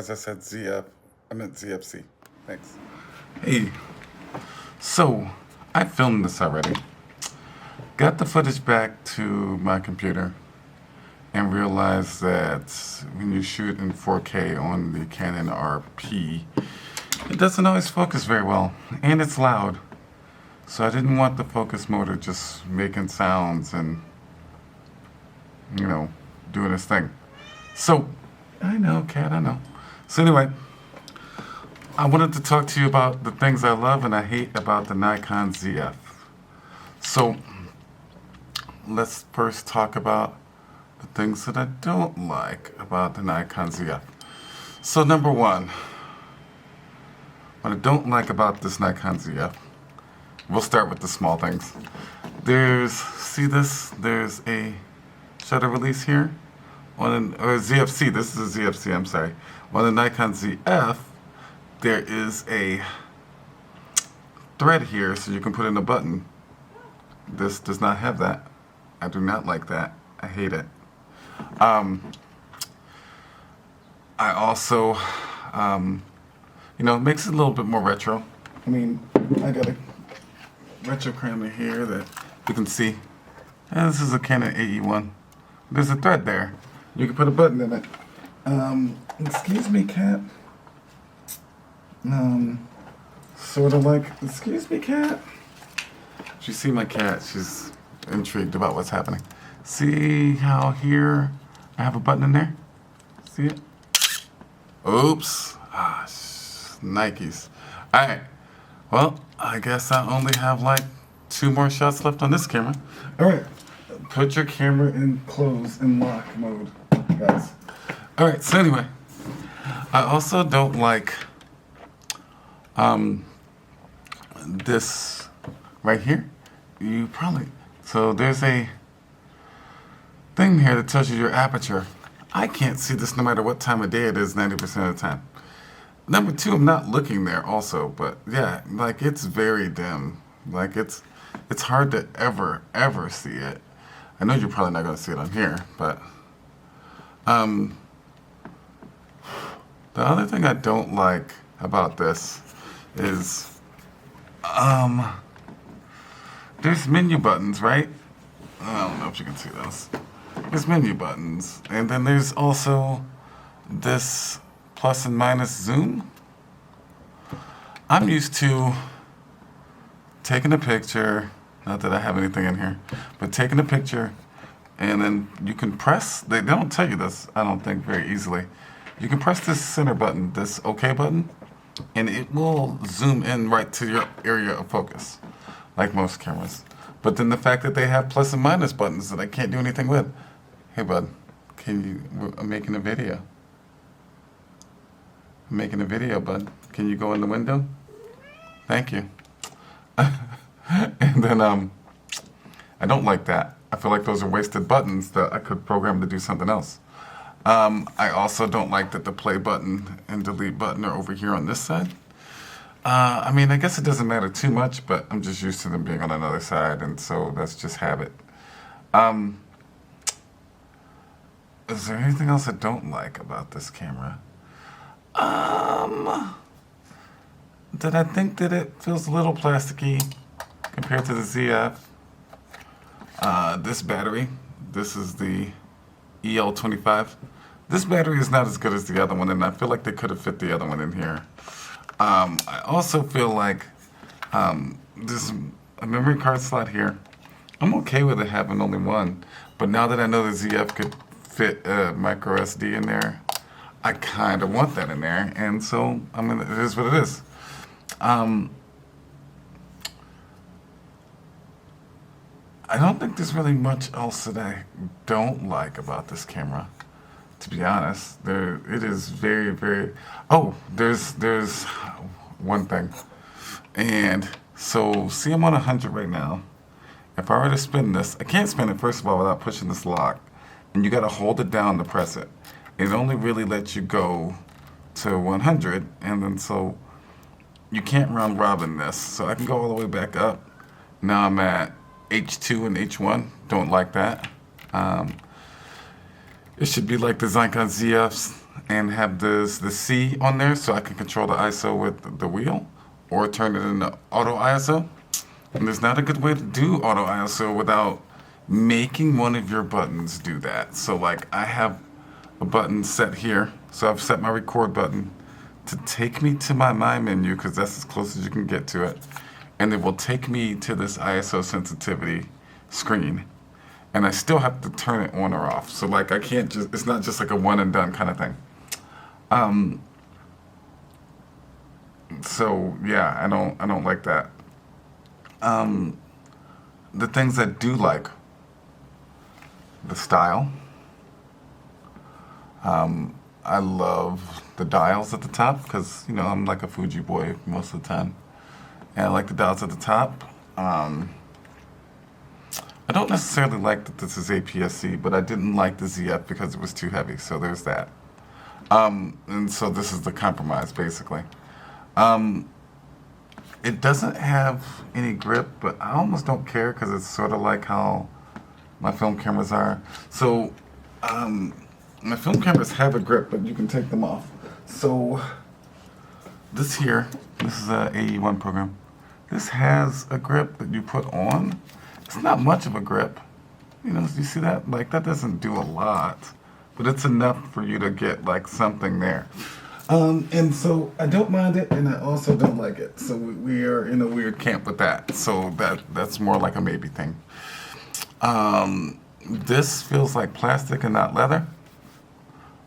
realize I said ZF. I meant ZFC. Thanks. Hey, so I filmed this already. Got the footage back to my computer and realized that when you shoot in 4K on the Canon RP, it doesn't always focus very well, and it's loud. So I didn't want the focus motor just making sounds and, doing its thing. So, I know, Cat, I know. So anyway, I wanted to talk to you about the things I love and I hate about the Nikon ZF. So, let's first talk about the things that I don't like about the Nikon ZF. So number one, what I don't like about this Nikon ZF, we'll start with the small things. See this? There's a shutter release here, or ZFC, this is a ZFC, I'm sorry. On the Nikon ZF, there is a thread here so you can put in a button. This does not have that. I do not like that. I hate it. I also, it makes it a little bit more retro. I mean, I got a retro camera here that you can see. And this is a Canon AE1. There's a thread there. You can put a button in it. Excuse me, cat. Sort of like, excuse me, cat. If you see my cat, she's intrigued about what's happening. See how here I have a button in there? See it? Oops. Nikes. Alright. Well, I guess I only have like 2 more shots left on this camera. Alright. Put your camera in close and lock mode, guys. Alright, so anyway. I also don't like this right here. So there's a thing here that tells you your aperture. I can't see this no matter what time of day it is 90% of the time. Number 2, I'm not looking there also, but yeah, like it's very dim. Like it's hard to ever see it. I know you're probably not going to see it on here, but the other thing I don't like about this is there's menu buttons, right? I don't know if you can see those. There's menu buttons, and then there's also this plus and minus zoom. I'm used to taking a picture, not that I have anything in here, but taking a picture, and then you can press, they don't tell you this, I don't think, very easily. You can press this center button, this OK button, and it will zoom in right to your area of focus, like most cameras. But then the fact that they have plus and minus buttons that I can't do anything with. Hey, bud, I'm making a video. I'm making a video, bud. Can you go in the window? Thank you. And then, I don't like that. I feel like those are wasted buttons that I could program to do something else. I also don't like that the play button and delete button are over here on this side. I mean, I guess it doesn't matter too much, but I'm just used to them being on another side, and so that's just habit. Is there anything else I don't like about this camera? That I think that it feels a little plasticky compared to the ZF. This battery, this is the EL25. This battery is not as good as the other one, and I feel like they could have fit the other one in here. I also feel like there's a memory card slot here. I'm okay with it having only one, but now that I know the ZF could fit a micro SD in there, I kind of want that in there, and so, I mean, it is what it is. I don't think there's really much else that I don't like about this camera, to be honest. It is very, very... Oh, there's one thing. And so, see, I'm on 100 right now. If I were to spin this, I can't spin it, first of all, without pushing this lock. And you got to hold it down to press it. It only really lets you go to 100, and then so you can't round robin this. So I can go all the way back up. Now I'm at H2 and H1. Don't like that. It should be like the Nikon ZFs and have the C on there so I can control the ISO with the wheel or turn it into auto ISO. And there's not a good way to do auto ISO without making one of your buttons do that. So like I have a button set here. So I've set my record button to take me to my menu because that's as close as you can get to it. And it will take me to this ISO sensitivity screen. And I still have to turn it on or off. So like I can't just, it's not just like a one and done kind of thing. So yeah, I don't like that. The things I do like, the style. I love the dials at the top because, you know, I'm like a Fuji boy most of the time. And I like the dials at the top. I don't necessarily like that this is APS-C, but I didn't like the ZF because it was too heavy, so there's that. And so this is the compromise, basically. It doesn't have any grip, but I almost don't care because it's sort of like how my film cameras are. So, my film cameras have a grip, but you can take them off. So, this here, this is a AE1 program. This has a grip that you put on. It's not much of a grip. You know, you see that? Like, that doesn't do a lot, but it's enough for you to get, like, something there. And so I don't mind it, and I also don't like it. So we are in a weird camp with that. So that's more like a maybe thing. This feels like plastic and not leather.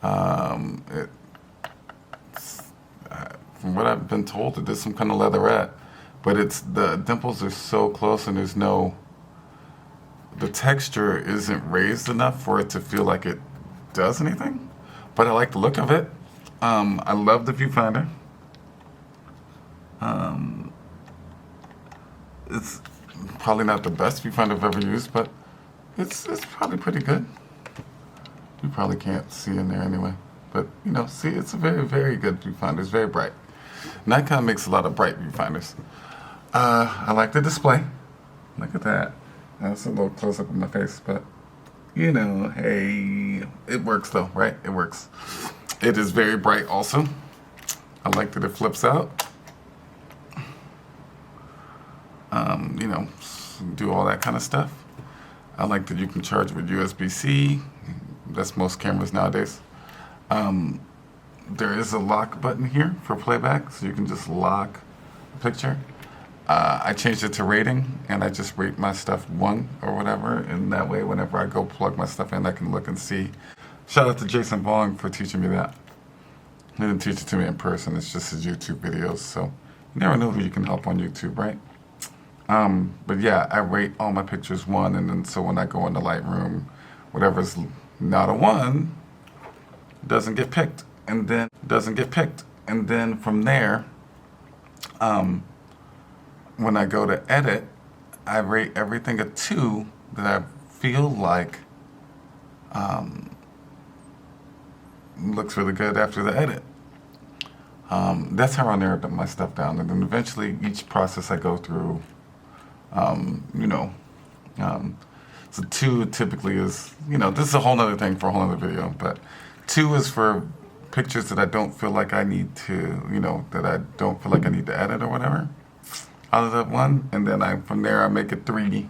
From what I've been told, it is some kind of leatherette, but the dimples are so close, and the texture isn't raised enough for it to feel like it does anything. But I like the look of it. I love the viewfinder. It's probably not the best viewfinder I've ever used, but it's probably pretty good. You probably can't see in there anyway. But, you know, see, it's a very, very good viewfinder. It's very bright. Nikon makes a lot of bright viewfinders. I like the display. Look at that. That's a little close-up of my face, but, you know, hey, it works though, right? It works. It is very bright also. I like that it flips out. You know, do all that kind of stuff. I like that you can charge with USB-C. That's most cameras nowadays. There is a lock button here for playback, so you can just lock the picture. I changed it to rating, and I just rate my stuff 1 or whatever, and that way whenever I go plug my stuff in, I can look and see. Shout out to Jason Bong for teaching me that. He didn't teach it to me in person, it's just his YouTube videos, so you never know who you can help on YouTube, right? But yeah, I rate all my pictures 1, and then so when I go in the Lightroom, whatever's not a 1 doesn't get picked, and then from there, when I go to edit, I rate everything a 2 that I feel like looks really good after the edit. That's how I narrowed my stuff down, and then eventually each process I go through, you know, so 2 typically is, you know, this is a whole other thing for a whole other video, but 2 is for pictures that I don't feel like I need to, you know, that I don't feel like I need to edit or whatever, out of that 1, and then from there I make it 3,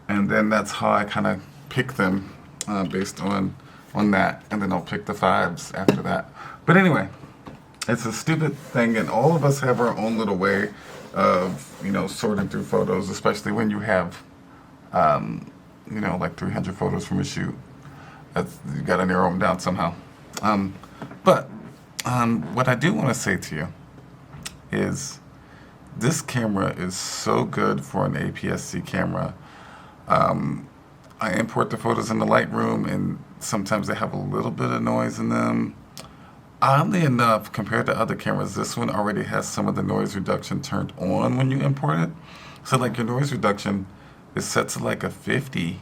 and then that's how I kind of pick them based on that, and then I'll pick the 5s after that. But anyway, it's a stupid thing, and all of us have our own little way of, you know, sorting through photos, especially when you have, you know, like 300 photos from a shoot. You got to narrow them down somehow. But what I do want to say to you is this camera is so good for an APS-C camera. I import the photos in the Lightroom, and sometimes they have a little bit of noise in them. Oddly enough, compared to other cameras, this one already has some of the noise reduction turned on when you import it. So like your noise reduction is set to like a 50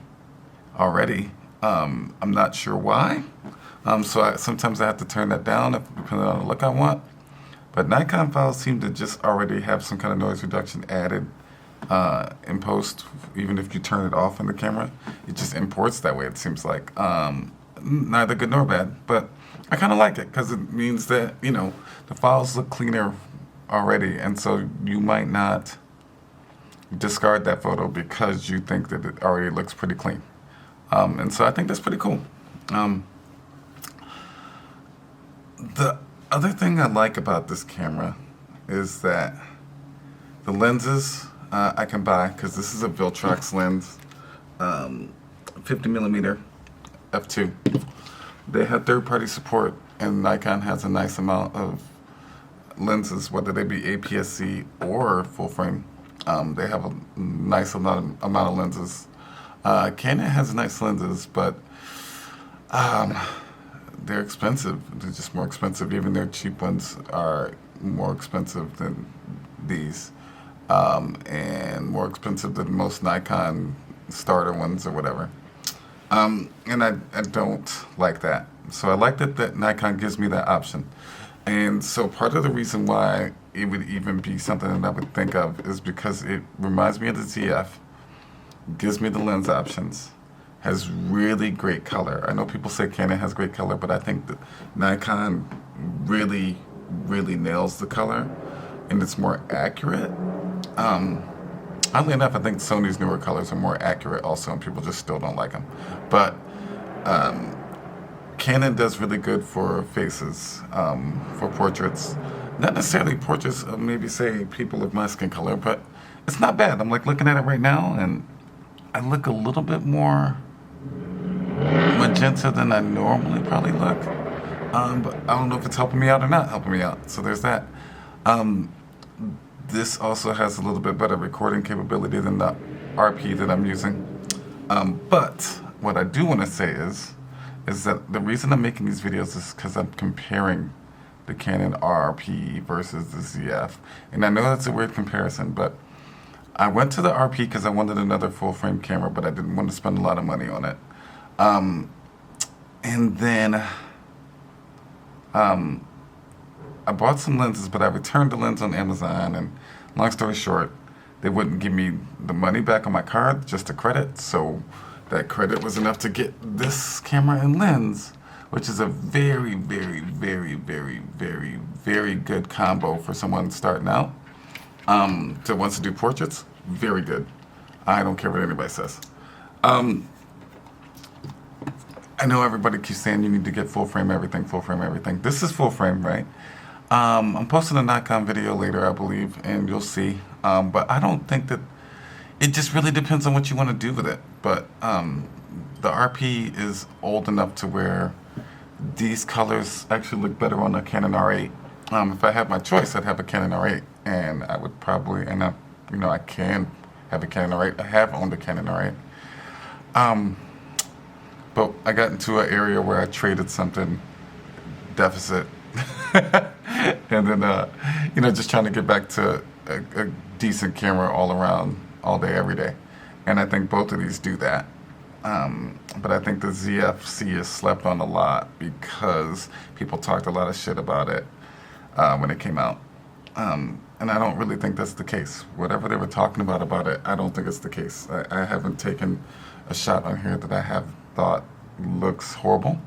already. I'm not sure why. So sometimes I have to turn that down depending on the look I want. But Nikon files seem to just already have some kind of noise reduction added in post, even if you turn it off in the camera. It just imports that way, it seems like. Neither good nor bad, but I kind of like it because it means that, the files look cleaner already. And so you might not discard that photo because you think that it already looks pretty clean. And so I think that's pretty cool. The other thing I like about this camera is that the lenses I can buy, because this is a Viltrox lens, 50 millimeter f2. They have third-party support, and Nikon has a nice amount of lenses, whether they be APS-C or full frame. They have a nice amount of lenses. Canon has nice lenses, but they're expensive. They're just more expensive. Even their cheap ones are more expensive than these, and more expensive than most Nikon starter ones or whatever. And I don't like that. So I like that Nikon gives me that option. And so part of the reason why it would even be something that I would think of is because it reminds me of the ZF, gives me the lens options, has really great color. I know people say Canon has great color, but I think that Nikon really, really nails the color, and it's more accurate. Oddly enough, I think Sony's newer colors are more accurate also, and people just still don't like them. But Canon does really good for faces, for portraits. Not necessarily portraits of maybe, say, people of my skin color, but it's not bad. I'm like looking at it right now, and I look a little bit more magenta than I normally probably look. But I don't know if it's helping me out or not helping me out. So there's that. This also has a little bit better recording capability than the RP that I'm using. But what I do want to say is that the reason I'm making these videos is because I'm comparing the Canon RP versus the ZF. And I know that's a weird comparison, but I went to the RP because I wanted another full-frame camera, but I didn't want to spend a lot of money on it. And then I bought some lenses, but I returned the lens on Amazon, and long story short, they wouldn't give me the money back on my card, just a credit, so that credit was enough to get this camera and lens, which is a very, very, very, very, very, very good combo for someone starting out, that wants to do portraits. Very good. I don't care what anybody says. I know everybody keeps saying you need to get full frame everything, full frame everything. This is full frame, right? I'm posting a Nikon video later, I believe, and you'll see. But I don't think that, it just really depends on what you want to do with it. But the RP is old enough to where these colors actually look better on a Canon R8. If I had my choice, I'd have a Canon R8, and I would probably, and I can have a Canon R8. I have owned a Canon R8. But I got into an area where I traded something deficit. And then, just trying to get back to a decent camera all around, all day, every day. And I think both of these do that. But I think the ZF-C is slept on a lot because people talked a lot of shit about it when it came out. And I don't really think that's the case. Whatever they were talking about it, I don't think it's the case. I haven't taken a shot on here that I have thought looks horrible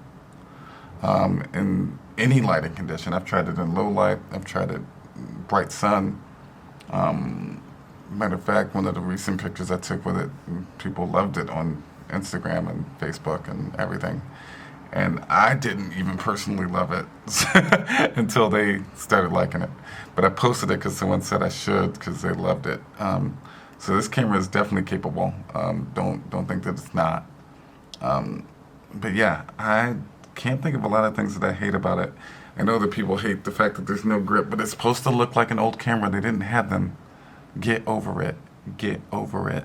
in any lighting condition. I've tried it in low light. I've tried it bright sun. Matter of fact, one of the recent pictures I took with it, people loved it on Instagram and Facebook and everything. And I didn't even personally love it until they started liking it. But I posted it because someone said I should because they loved it. So this camera is definitely capable. Don't think that it's not. But yeah, I can't think of a lot of things that I hate about it. I know that people hate the fact that there's no grip, but it's supposed to look like an old camera. They didn't have them. Get over it. Get over it.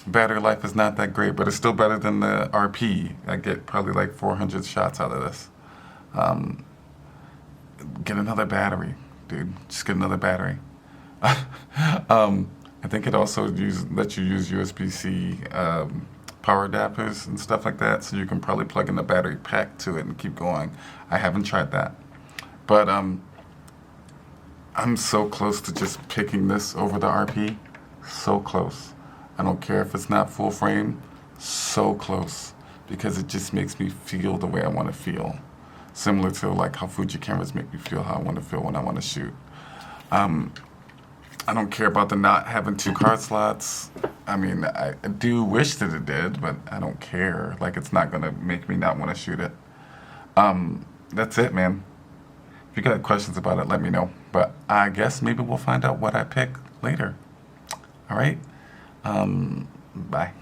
Battery life is not that great, but it's still better than the RP. I get probably like 400 shots out of this. Get another battery, dude. Just get another battery. I think it also lets you use USB-C power adapters and stuff like that, so you can probably plug in the battery pack to it and keep going. I haven't tried that. But I'm so close to just picking this over the RP. So close. I don't care if it's not full frame. So close. because it just makes me feel the way I want to feel. Similar to like how Fuji cameras make me feel how I want to feel when I want to shoot. I don't care about the not having two card slots. I mean, I do wish that it did, but I don't care. Like, it's not going to make me not want to shoot it. That's it, man. If you got questions about it, let me know. But I guess maybe we'll find out what I pick later. All right? Bye.